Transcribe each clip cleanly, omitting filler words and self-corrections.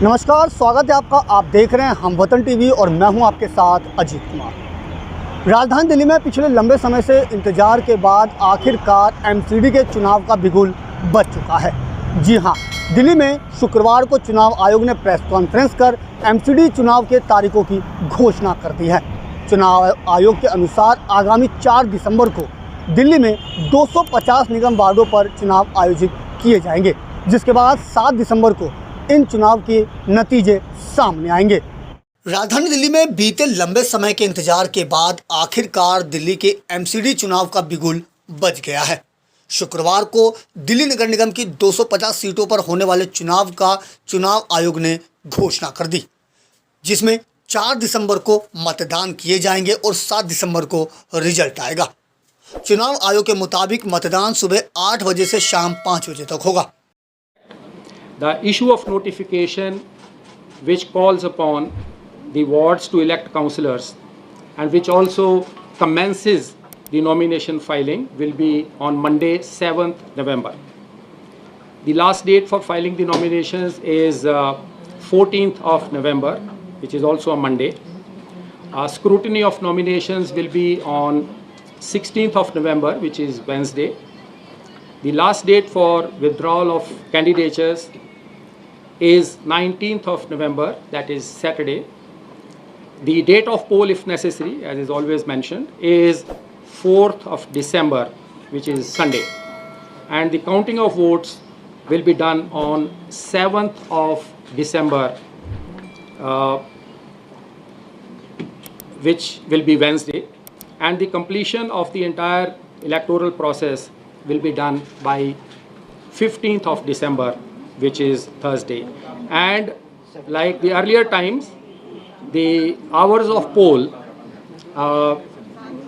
नमस्कार, स्वागत है आपका। आप देख रहे हैं हम वतन टीवी और मैं हूं आपके साथ अजीत कुमार। राजधानी दिल्ली में पिछले लंबे समय से इंतजार के बाद आखिरकार एमसीडी के चुनाव का बिगुल बज चुका है। जी हां, दिल्ली में शुक्रवार को चुनाव आयोग ने प्रेस कॉन्फ्रेंस कर एमसीडी चुनाव के तारीखों की घोषणा कर दी है। चुनाव आयोग के अनुसार आगामी 4 दिसंबर को दिल्ली में 250 निगम वार्डों पर चुनाव आयोजित किए जाएंगे, जिसके बाद 7 दिसंबर को इन चुनाव के नतीजे सामने आएंगे। राजधानी दिल्ली में बीते लंबे समय के इंतजार के बाद आखिरकार दिल्ली के एमसीडी चुनाव का बिगुल बज गया है। शुक्रवार को दिल्ली नगर निगम की 250 सीटों पर होने वाले चुनाव का चुनाव आयोग ने घोषणा कर दी, जिसमें 4 दिसंबर को मतदान किए जाएंगे और 7 दिसंबर को रिजल्ट आएगा। चुनाव आयोग के मुताबिक मतदान सुबह 8 बजे से शाम 5 बजे तक होगा। The issue of notification which calls upon the wards to elect councillors and which also commences the nomination filing will be on Monday 7th November. The last date for filing the nominations is 14th of November, which is also a Monday. Scrutiny of nominations will be on 16th of November, which is Wednesday. The last date for withdrawal of candidatures is 19th of November, that is Saturday. The date of poll, if necessary, as is always mentioned, is 4th of December, which is Sunday. And the counting of votes will be done on 7th of December, which will be Wednesday. And the completion of the entire electoral process will be done by 15th of December, which is Thursday. And like the earlier times, the hours of poll,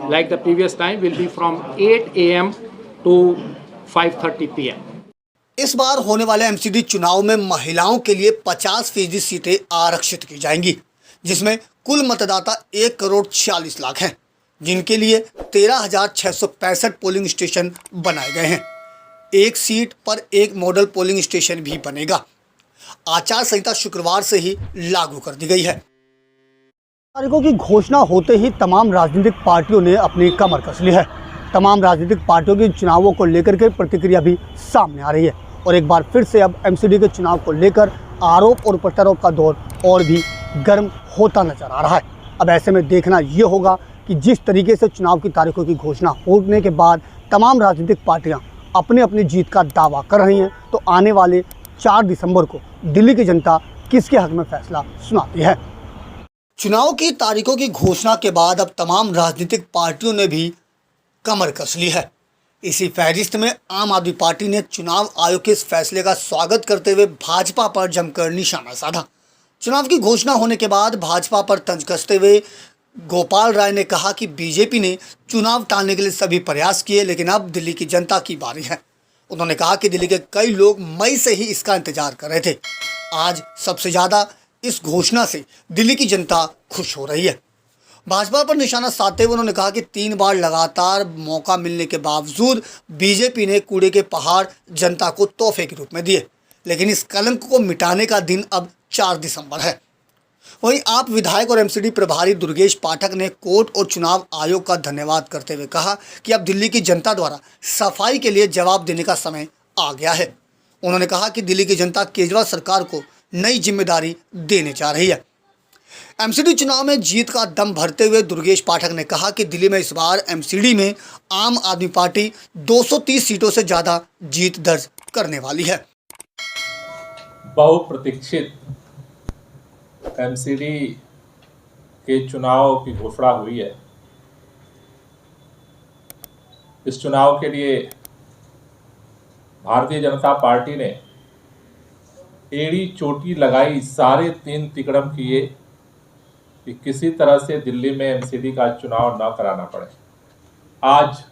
like the previous time, will be from 8 a.m. to 5:30 p.m. इस बार होने वाले MCD चुनाव में महिलाओं के लिए 50% सीटें आरक्षित की जाएंगी, जिसमें कुल मतदाता 1,46,00,000 हैं, जिनके लिए 13,665 पोलिंग स्टेशन बनाए गए हैं। एक सीट पर एक मॉडल पोलिंग स्टेशन भी बनेगा। आचार संहिता शुक्रवार से ही लागू कर दी गई है। तारीखों की घोषणा होते ही तमाम राजनीतिक पार्टियों ने अपनी कमर कस ली है। तमाम राजनीतिक पार्टियों की चुनावों को लेकर के प्रतिक्रिया भी सामने आ रही है और एक बार फिर से अब एमसीडी के चुनाव को लेकर आरोप और प्रत्यारोप का दौर और भी गर्म होता नजर आ रहा है। अब ऐसे में देखना ये होगा कि जिस तरीके से चुनाव की तारीखों की घोषणा होने के बाद तमाम राजनीतिक पार्टियां अपनी अपनी जीत का दावा कर रही हैं, तो आने वाले 4 दिसंबर को दिल्ली की जनता किसके हक में फैसला सुनाती है। चुनाव की तारीखों की घोषणा के बाद अब तमाम राजनीतिक पार्टियों ने भी कमर कस ली है। इसी फहरिस्त में आम आदमी पार्टी ने चुनाव आयोग के इस फैसले का स्वागत करते हुए भाजपा पर जमकर निशाना साधा। चुनाव की घोषणा होने के बाद भाजपा पर तंज कसते हुए गोपाल राय ने कहा कि बीजेपी ने चुनाव टालने के लिए सभी प्रयास किए, लेकिन अब दिल्ली की जनता की बारी है। उन्होंने कहा कि दिल्ली के कई लोग मई से ही इसका इंतजार कर रहे थे। आज सबसे ज़्यादा इस घोषणा से दिल्ली की जनता खुश हो रही है। भाजपा पर निशाना साधते हुए उन्होंने कहा कि 3 बार लगातार मौका मिलने के बावजूद बीजेपी ने कूड़े के पहाड़ जनता को तोहफे के रूप में दिए, लेकिन इस कलंक को मिटाने का दिन अब 4 दिसंबर है। वहीं आप विधायक और एमसीडी प्रभारी दुर्गेश पाठक ने कोर्ट और चुनाव आयोग का धन्यवाद करते हुए कहा कि अब दिल्ली की जनता द्वारा सफाई के लिए जवाब देने का समय आ गया है। उन्होंने कहा कि दिल्ली की जनता केजरीवाल सरकार को नई जिम्मेदारी देने जा रही है। एमसीडी चुनाव में जीत का दम भरते हुए दुर्गेश पाठक ने कहा कि दिल्ली में इस बार एमसीडी में आम आदमी पार्टी 230 सीटों से ज़्यादा जीत दर्ज करने वाली है। बहुप्रतीक्षित एमसीडी के चुनाव की घोषणा हुई है। इस चुनाव के लिए भारतीय जनता पार्टी ने एड़ी चोटी लगाई, सारे 3 तिकड़म किए कि किसी तरह से दिल्ली में एमसीडी का चुनाव न कराना पड़े। आज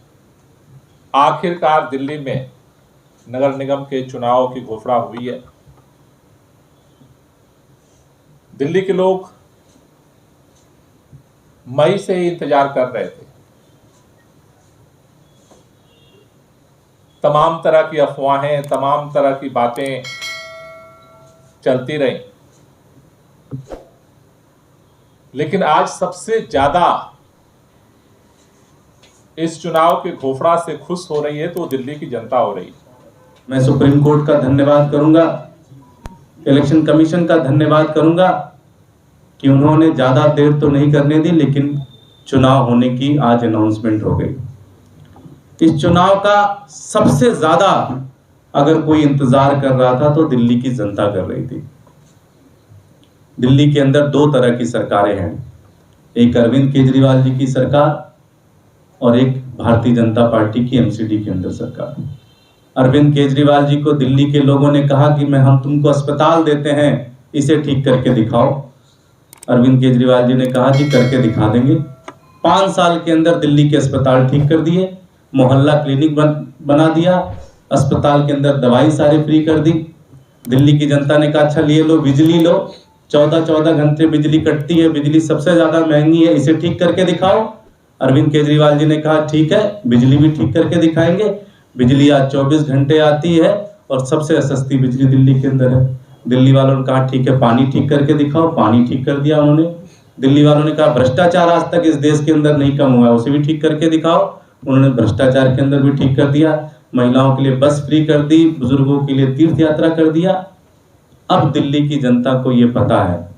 आखिरकार दिल्ली में नगर निगम के चुनाव की घोषणा हुई है। दिल्ली के लोग मई से ही इंतजार कर रहे थे। तमाम तरह की अफवाहें, तमाम तरह की बातें चलती रहीं, लेकिन आज सबसे ज्यादा इस चुनाव के घोषणा से खुश हो रही है तो दिल्ली की जनता हो रही है। मैं सुप्रीम कोर्ट का धन्यवाद करूंगा, इलेक्शन कमीशन का धन्यवाद करूंगा कि उन्होंने ज्यादा देर तो नहीं करने दी, लेकिन चुनाव होने की आज अनाउंसमेंट हो गई। इस चुनाव का सबसे ज्यादा अगर कोई इंतजार कर रहा था तो दिल्ली की जनता कर रही थी। दिल्ली के अंदर दो तरह की सरकारें हैं, एक अरविंद केजरीवाल जी की सरकार और एक भारतीय जनता पार्टी की एमसीडी के अंदर सरकार। अरविंद केजरीवाल जी को दिल्ली के लोगों ने कहा कि हम तुमको अस्पताल देते हैं, इसे ठीक करके दिखाओ। अरविंद केजरीवाल जी ने कहा कि करके दिखा देंगे। 5 साल के अंदर दिल्ली के अस्पताल ठीक कर दिए, मोहल्ला क्लिनिक बना दिया, अस्पताल के अंदर दवाई सारी फ्री कर दी। दिल्ली की जनता ने कहा अच्छा लिए लो, बिजली लो, 14 घंटे बिजली कटती है, बिजली सबसे ज्यादा महंगी है, इसे ठीक करके दिखाओ। अरविंद केजरीवाल जी ने कहा ठीक है, बिजली भी ठीक करके दिखाएंगे। बिजली आज 24 घंटे आती है और सबसे सस्ती बिजली दिल्ली के अंदर है। दिल्ली वालों ने कहा ठीक है, पानी ठीक करके दिखाओ, पानी ठीक कर दिया उन्होंने। दिल्ली वालों ने कहा भ्रष्टाचार आज तक इस देश के अंदर नहीं कम हुआ, उसे भी ठीक करके दिखाओ। उन्होंने भ्रष्टाचार के अंदर भी ठीक कर दिया, महिलाओं के लिए बस फ्री कर दी, बुजुर्गों के लिए तीर्थ यात्रा कर दिया। अब दिल्ली की जनता को ये पता है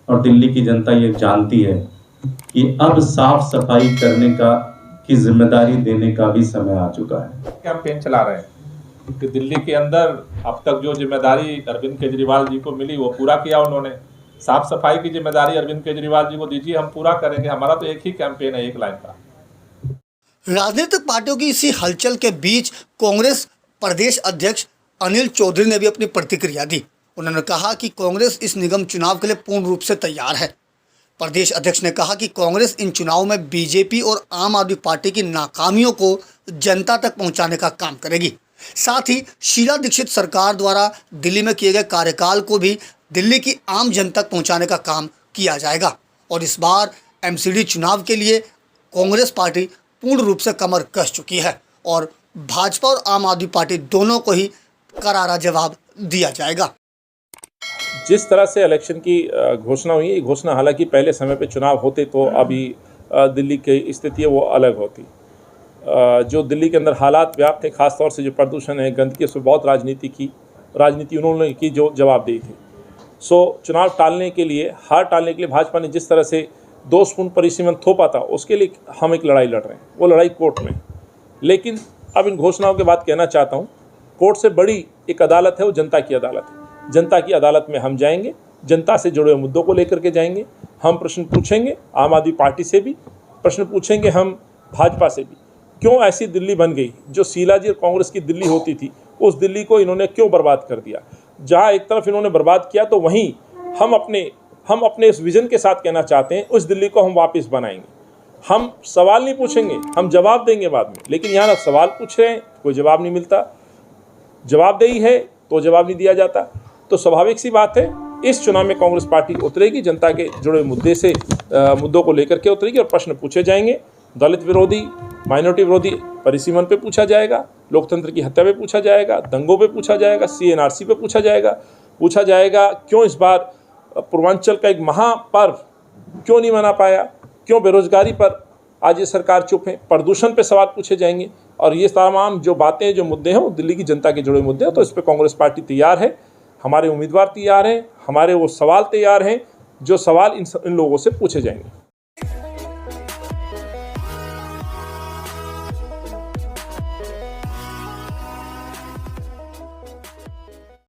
और दिल्ली की जनता ये जानती है कि अब साफ सफाई करने की जिम्मेदारी देने का भी समय आ चुका है। कैंपेन चला रहे हैं कि दिल्ली के अंदर अब तक जो जिम्मेदारी अरविंद केजरीवाल जी को मिली वो पूरा किया उन्होंने। साफ सफाई की जिम्मेदारी अरविंद केजरीवाल जी को दीजिए, हम पूरा करेंगे। हमारा तो एक ही कैंपेन है, एक लाइन का। राजनीतिक पार्टियों की इसी हलचल के बीच कांग्रेस प्रदेश अध्यक्ष अनिल चौधरी ने भी अपनी प्रतिक्रिया दी। उन्होंने कहा कि कांग्रेस इस निगम चुनाव के लिए पूर्ण रूप से तैयार है। प्रदेश अध्यक्ष ने कहा कि कांग्रेस इन चुनावों में बीजेपी और आम आदमी पार्टी की नाकामियों को जनता तक पहुंचाने का काम करेगी। साथ ही शीला दीक्षित सरकार द्वारा दिल्ली में किए गए कार्यकाल को भी दिल्ली की आम जन तक पहुंचाने का काम किया जाएगा। और इस बार एमसीडी चुनाव के लिए कांग्रेस पार्टी पूर्ण रूप से कमर कस चुकी है और भाजपा और आम आदमी पार्टी दोनों को ही करारा जवाब दिया जाएगा। जिस तरह से इलेक्शन की घोषणा हुई, ये घोषणा हालांकि पहले समय पे चुनाव होते तो अभी दिल्ली की स्थिति है वो अलग होती। जो दिल्ली के अंदर हालात व्याप्त थे, खासतौर से जो प्रदूषण है, गंदगी, उस पर बहुत राजनीति उन्होंने की जो जवाबदेही थी। सो चुनाव टालने के लिए, हार टालने के लिए भाजपा ने जिस तरह से दोषपूर्ण परिसीमन थोपा था, उसके लिए हम एक लड़ाई लड़ रहे हैं, वो लड़ाई कोर्ट में। लेकिन अब इन घोषणाओं के बाद कहना चाहता हूँ, कोर्ट से बड़ी एक अदालत है, वो जनता की अदालत है। जनता की अदालत में हम जाएंगे, जनता से जुड़े हुए मुद्दों को लेकर के जाएंगे। हम प्रश्न पूछेंगे, आम आदमी पार्टी से भी प्रश्न पूछेंगे, हम भाजपा से भी। क्यों ऐसी दिल्ली बन गई? जो शीला जी और कांग्रेस की दिल्ली होती थी, उस दिल्ली को इन्होंने क्यों बर्बाद कर दिया? जहाँ एक तरफ इन्होंने बर्बाद किया तो वहीं हम अपने इस विजन के साथ कहना चाहते हैं, उस दिल्ली को हम वापस बनाएंगे। हम सवाल नहीं पूछेंगे, हम जवाब देंगे बाद में। लेकिन यहाँ सवाल पूछ रहे हैं, कोई जवाब नहीं मिलता। जवाबदेही है तो जवाब नहीं दिया जाता। तो स्वाभाविक सी बात है, इस चुनाव में कांग्रेस पार्टी उतरेगी, जनता के जुड़े मुद्दों को लेकर के उतरेगी और प्रश्न पूछे जाएंगे। दलित विरोधी, माइनॉरिटी विरोधी परिसीमन पे पूछा जाएगा, लोकतंत्र की हत्या पे पूछा जाएगा, दंगों पे पूछा जाएगा, CNRC पे पूछा जाएगा क्यों इस बार पूर्वांचल का एक महापर्व क्यों नहीं मना पाया, क्यों बेरोजगारी पर आज ये सरकार चुप है, प्रदूषण पे सवाल पूछे जाएंगे। और ये तमाम जो बातें, जो मुद्दे हैं, वो दिल्ली की जनता के जुड़े मुद्दे हैं। तो इस पर कांग्रेस पार्टी तैयार है, हमारे उम्मीदवार तैयार हैं, हमारे वो सवाल तैयार हैं जो सवाल इन लोगों से पूछे जाएंगे।